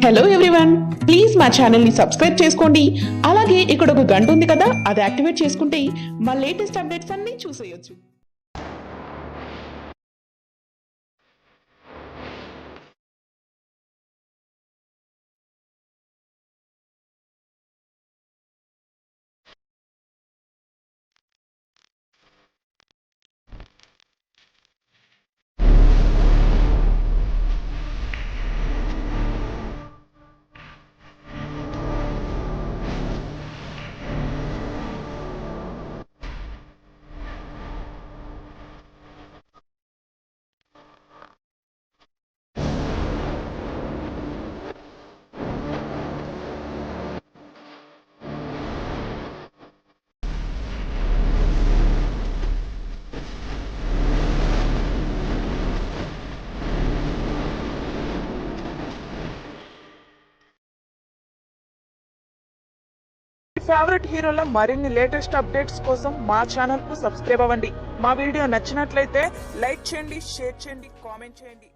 Hello everyone, please మా channel ని subscribe చేసుకోండి. అలాగే ఇక్కడ ఒక గంట ఉంది కదా, అది యాక్టివేట్ చేసుకుంటే మా లేటెస్ట్ అప్డేట్స్ అన్ని చూసేయొచ్చు. ఫేవరెట్ హీరోల మరిన్ని లేటెస్ట్ అప్డేట్స్ కోసం మా ఛానల్ కు సబ్స్క్రైబ్ అవ్వండి. మా వీడియో నచ్చినట్లయితే లైక్ చేయండి, షేర్ చేయండి, కామెంట్ చేయండి.